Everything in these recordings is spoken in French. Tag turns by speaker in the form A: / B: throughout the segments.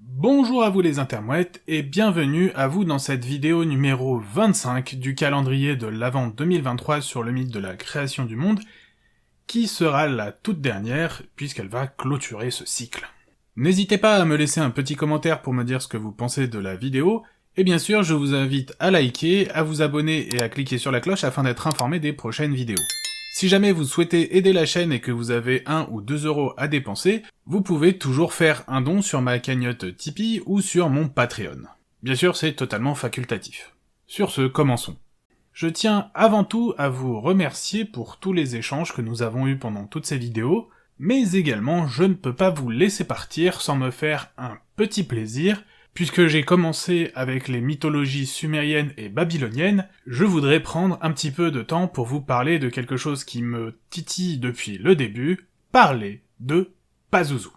A: Bonjour à vous les intermouettes, et bienvenue à vous dans cette vidéo numéro 25 du calendrier de l'Avent 2023 sur le mythe de la création du monde, qui sera la toute dernière, puisqu'elle va clôturer ce cycle. N'hésitez pas à me laisser un petit commentaire pour me dire ce que vous pensez de la vidéo, et bien sûr je vous invite à liker, à vous abonner et à cliquer sur la cloche afin d'être informé des prochaines vidéos. Si jamais vous souhaitez aider la chaîne et que vous avez 1 ou 2 euros à dépenser, vous pouvez toujours faire un don sur ma cagnotte Tipeee ou sur mon Patreon. Bien sûr, c'est totalement facultatif. Sur ce, commençons. Je tiens avant tout à vous remercier pour tous les échanges que nous avons eus pendant toutes ces vidéos, mais également je ne peux pas vous laisser partir sans me faire un petit plaisir. Puisque j'ai commencé avec les mythologies sumériennes et babyloniennes, je voudrais prendre un petit peu de temps pour vous parler de quelque chose qui me titille depuis le début, parler de Pazuzu.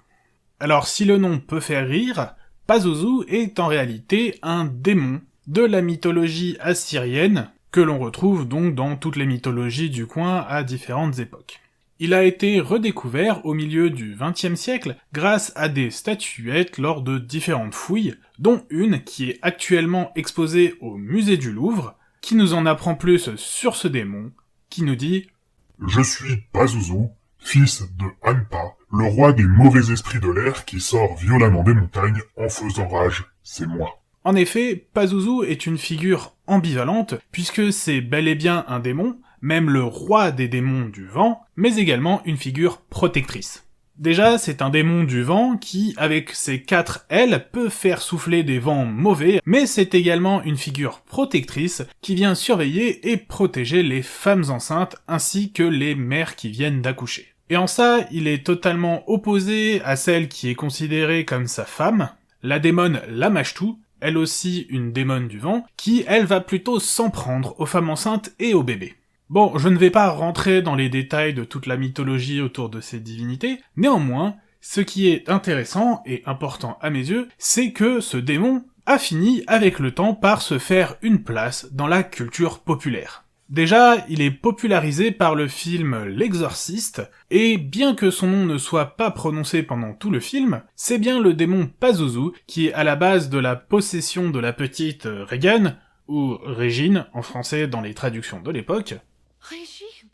A: Alors si le nom peut faire rire, Pazuzu est en réalité un démon de la mythologie assyrienne, que l'on retrouve donc dans toutes les mythologies du coin à différentes époques. Il a été redécouvert au milieu du XXe siècle grâce à des statuettes lors de différentes fouilles, dont une qui est actuellement exposée au musée du Louvre, qui nous en apprend plus sur ce démon, qui nous dit
B: « Je suis Pazuzu, fils de Anpa, le roi des mauvais esprits de l'air qui sort violemment des montagnes en faisant rage, c'est moi. »
A: En effet, Pazuzu est une figure ambivalente, puisque c'est bel et bien un démon, même le roi des démons du vent, mais également une figure protectrice. Déjà, c'est un démon du vent qui, avec ses 4 ailes, peut faire souffler des vents mauvais, mais c'est également une figure protectrice qui vient surveiller et protéger les femmes enceintes ainsi que les mères qui viennent d'accoucher. Et en ça, il est totalement opposé à celle qui est considérée comme sa femme, la démone Lamashtu, elle aussi une démone du vent, qui elle va plutôt s'en prendre aux femmes enceintes et aux bébés. Bon, je ne vais pas rentrer dans les détails de toute la mythologie autour de ces divinités, néanmoins, ce qui est intéressant et important à mes yeux, c'est que ce démon a fini avec le temps par se faire une place dans la culture populaire. Déjà, il est popularisé par le film L'Exorciste, et bien que son nom ne soit pas prononcé pendant tout le film, c'est bien le démon Pazuzu qui est à la base de la possession de la petite Regan, ou Régine en français dans les traductions de l'époque.
C: Régine?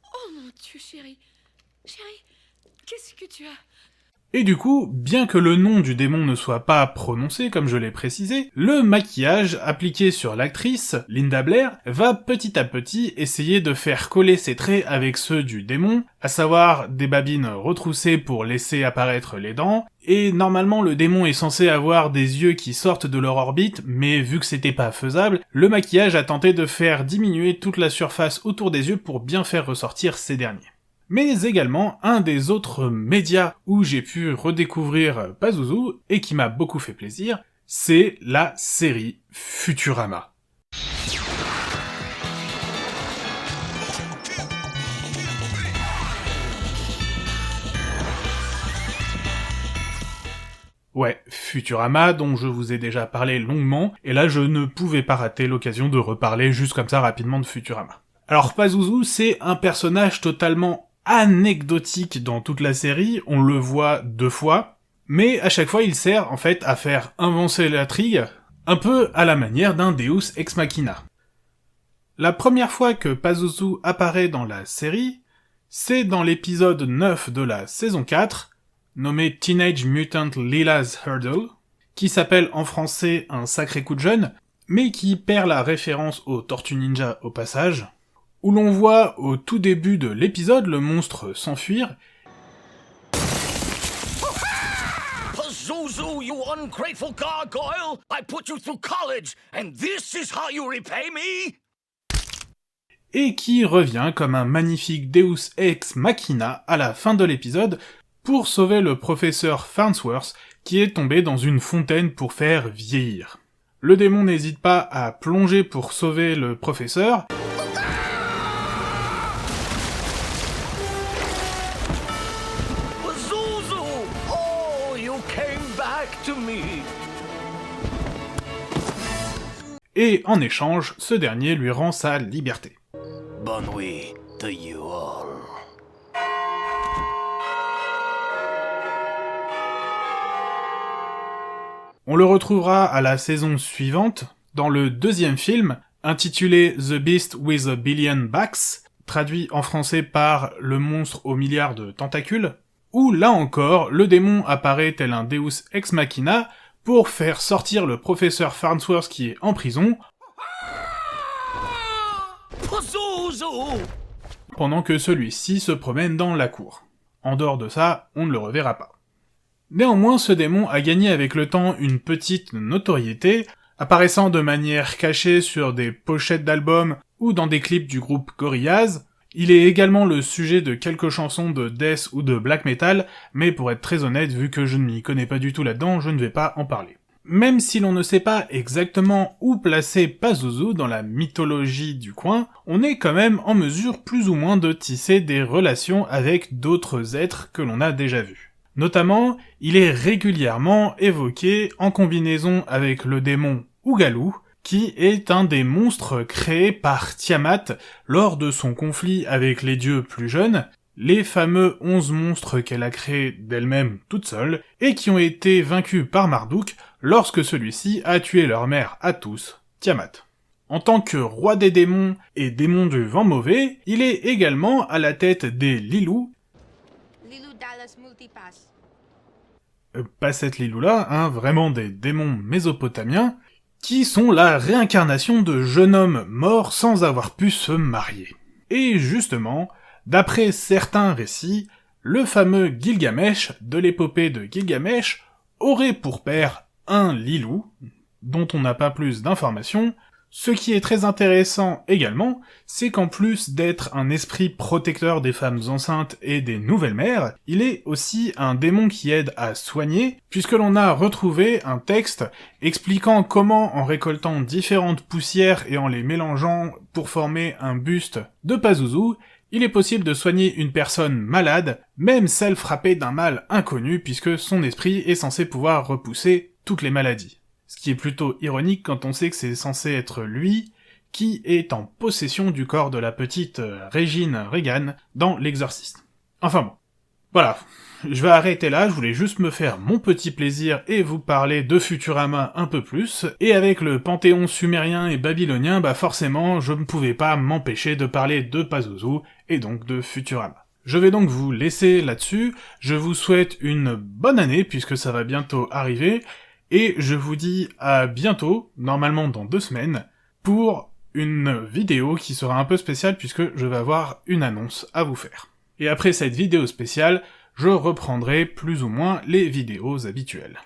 C: Oh mon Dieu, chérie. Chérie, qu'est-ce que tu as?
A: Et du coup, bien que le nom du démon ne soit pas prononcé comme je l'ai précisé, le maquillage appliqué sur l'actrice, Linda Blair, va petit à petit essayer de faire coller ses traits avec ceux du démon, à savoir des babines retroussées pour laisser apparaître les dents, et normalement le démon est censé avoir des yeux qui sortent de leur orbite, mais vu que c'était pas faisable, le maquillage a tenté de faire diminuer toute la surface autour des yeux pour bien faire ressortir ces derniers. Mais également un des autres médias où j'ai pu redécouvrir Pazuzu, et qui m'a beaucoup fait plaisir, c'est la série Futurama. Ouais, Futurama, dont je vous ai déjà parlé longuement, et là je ne pouvais pas rater l'occasion de reparler juste comme ça rapidement de Futurama. Alors Pazuzu, c'est un personnage totalement anecdotique dans toute la série, on le voit 2 fois, mais à chaque fois il sert en fait à faire avancer l'intrigue, un peu à la manière d'un Deus Ex Machina. La première fois que Pazuzu apparaît dans la série, c'est dans l'épisode 9 de la saison 4, nommé Teenage Mutant Leela's Hurdle, qui s'appelle en français Un sacré coup de jeune, mais qui perd la référence aux Tortues Ninja au passage, où l'on voit au tout début de l'épisode le monstre s'enfuir.
D: Pazuzu, you ungrateful gargoyle! I put you through college, and this is how you repay me?
A: Et qui revient comme un magnifique Deus Ex Machina à la fin de l'épisode pour sauver le professeur Farnsworth qui est tombé dans une fontaine pour faire vieillir. Le démon n'hésite pas à plonger pour sauver le professeur, et en échange, ce dernier lui rend sa liberté.
D: Bonne nuit to you all.
A: On le retrouvera à la saison suivante, dans le deuxième film, intitulé The Beast with a Billion Backs, traduit en français par Le monstre aux milliards de tentacules, où là encore, le démon apparaît tel un Deus Ex Machina pour faire sortir le professeur Farnsworth qui est en prison,
D: Pazuzu!
A: pendant que celui-ci se promène dans la cour. En dehors de ça, on ne le reverra pas. Néanmoins, ce démon a gagné avec le temps une petite notoriété, apparaissant de manière cachée sur des pochettes d'albums ou dans des clips du groupe Gorillaz. Il est également le sujet de quelques chansons de death ou de black metal, mais pour être très honnête, vu que je ne m'y connais pas du tout là-dedans, je ne vais pas en parler. Même si l'on ne sait pas exactement où placer Pazuzu dans la mythologie du coin, on est quand même en mesure plus ou moins de tisser des relations avec d'autres êtres que l'on a déjà vus. Notamment, il est régulièrement évoqué en combinaison avec le démon Ougalou, qui est un des monstres créés par Tiamat lors de son conflit avec les dieux plus jeunes, les fameux 11 monstres qu'elle a créés d'elle-même toute seule, et qui ont été vaincus par Marduk lorsque celui-ci a tué leur mère à tous, Tiamat. En tant que roi des démons et démon du vent mauvais, il est également à la tête des Lilou,
E: Dallas Multipass.
A: pas cette Lilou-là, hein, vraiment des démons mésopotamiens, qui sont la réincarnation de jeunes hommes morts sans avoir pu se marier. Et justement, d'après certains récits, le fameux Gilgamesh de l'épopée de Gilgamesh aurait pour père un Lilou, dont on n'a pas plus d'informations. Ce qui est très intéressant également, c'est qu'en plus d'être un esprit protecteur des femmes enceintes et des nouvelles mères, il est aussi un démon qui aide à soigner, puisque l'on a retrouvé un texte expliquant comment, en récoltant différentes poussières et en les mélangeant pour former un buste de Pazuzu, il est possible de soigner une personne malade, même celle frappée d'un mal inconnu, puisque son esprit est censé pouvoir repousser toutes les maladies. Ce qui est plutôt ironique quand on sait que c'est censé être lui qui est en possession du corps de la petite Régine Regan dans L'Exorciste. Enfin bon. Voilà. Je vais arrêter là, je voulais juste me faire mon petit plaisir et vous parler de Futurama un peu plus, et avec le panthéon sumérien et babylonien, bah forcément, je ne pouvais pas m'empêcher de parler de Pazuzu, et donc de Futurama. Je vais donc vous laisser là-dessus, je vous souhaite une bonne année, puisque ça va bientôt arriver, et je vous dis à bientôt, normalement dans 2 semaines, pour une vidéo qui sera un peu spéciale puisque je vais avoir une annonce à vous faire. Et après cette vidéo spéciale, je reprendrai plus ou moins les vidéos habituelles.